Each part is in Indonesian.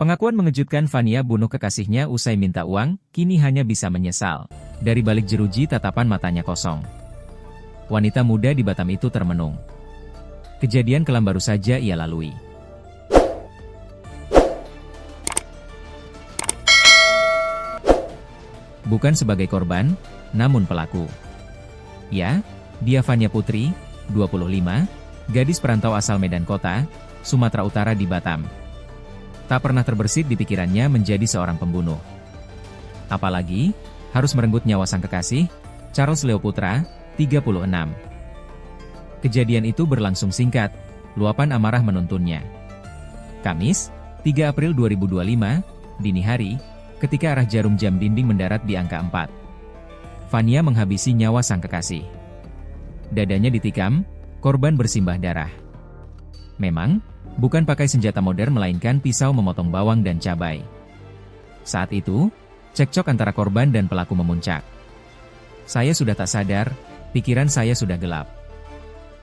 Pengakuan mengejutkan Fania bunuh kekasihnya usai minta uang, kini hanya bisa menyesal. Dari balik jeruji tatapan matanya kosong. Wanita muda di Batam itu termenung. Kejadian kelam baru saja ia lalui. Bukan sebagai korban, namun pelaku. Ya, dia Fania Putri, 25, gadis perantau asal Medan Kota, Sumatera Utara di Batam. Tak pernah terbersit di pikirannya menjadi seorang pembunuh. Apalagi, harus merenggut nyawa sang kekasih, Charles Leo Putra, 36. Kejadian itu berlangsung singkat, luapan amarah menuntunnya. Kamis, 3 April 2025, dini hari, ketika arah jarum jam dinding mendarat di angka 4. Fania menghabisi nyawa sang kekasih. Dadanya ditikam, korban bersimbah darah. Memang, bukan pakai senjata modern melainkan pisau memotong bawang dan cabai. Saat itu, cekcok antara korban dan pelaku memuncak. Saya sudah tak sadar, pikiran saya sudah gelap.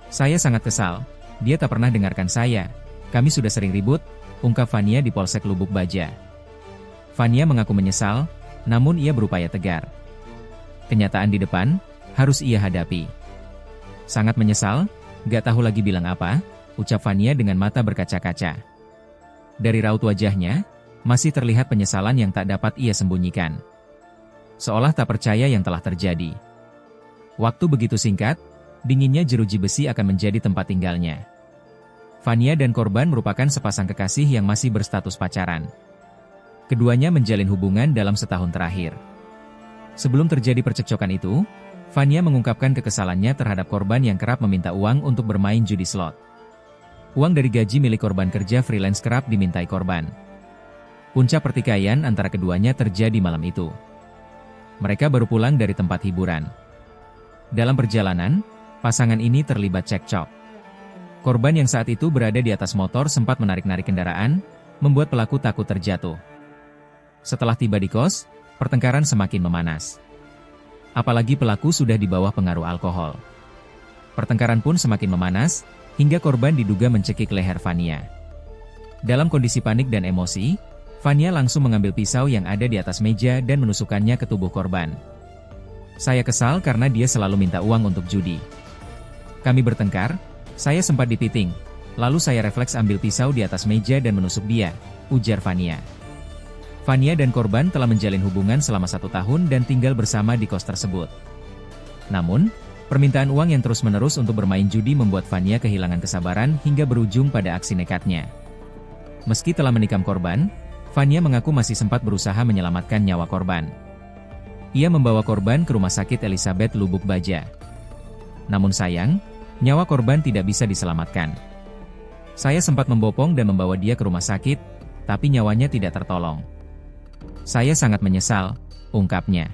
Saya sangat kesal, dia tak pernah dengarkan saya. Kami sudah sering ribut, ungkap Fania di Polsek Lubuk Baja. Fania mengaku menyesal, namun ia berupaya tegar. Kenyataan di depan, harus ia hadapi. Sangat menyesal, gak tahu lagi bilang apa, ucap Fania dengan mata berkaca-kaca. Dari raut wajahnya, masih terlihat penyesalan yang tak dapat ia sembunyikan. Seolah tak percaya yang telah terjadi. Waktu begitu singkat, dinginnya jeruji besi akan menjadi tempat tinggalnya. Fania dan korban merupakan sepasang kekasih yang masih berstatus pacaran. Keduanya menjalin hubungan dalam setahun terakhir. Sebelum terjadi percekcokan itu, Fania mengungkapkan kekesalannya terhadap korban yang kerap meminta uang untuk bermain judi slot. Uang dari gaji milik korban kerja freelance kerap dimintai korban. Puncak pertikaian antara keduanya terjadi malam itu. Mereka baru pulang dari tempat hiburan. Dalam perjalanan, pasangan ini terlibat cekcok. Korban yang saat itu berada di atas motor sempat menarik-narik kendaraan, membuat pelaku takut terjatuh. Setelah tiba di kos, pertengkaran semakin memanas. Apalagi pelaku sudah di bawah pengaruh alkohol. Pertengkaran pun semakin memanas, hingga korban diduga mencekik leher Fania. Dalam kondisi panik dan emosi, Fania langsung mengambil pisau yang ada di atas meja dan menusukkannya ke tubuh korban. Saya kesal karena dia selalu minta uang untuk judi. Kami bertengkar, saya sempat dipiting, lalu saya refleks ambil pisau di atas meja dan menusuk dia, ujar Fania. Fania dan korban telah menjalin hubungan selama 1 tahun dan tinggal bersama di kos tersebut. Namun, permintaan uang yang terus-menerus untuk bermain judi membuat Fania kehilangan kesabaran hingga berujung pada aksi nekatnya. Meski telah menikam korban, Fania mengaku masih sempat berusaha menyelamatkan nyawa korban. Ia membawa korban ke Rumah Sakit Elizabeth Lubuk Baja. Namun sayang, nyawa korban tidak bisa diselamatkan. Saya sempat membopong dan membawa dia ke rumah sakit, tapi nyawanya tidak tertolong. Saya sangat menyesal, ungkapnya.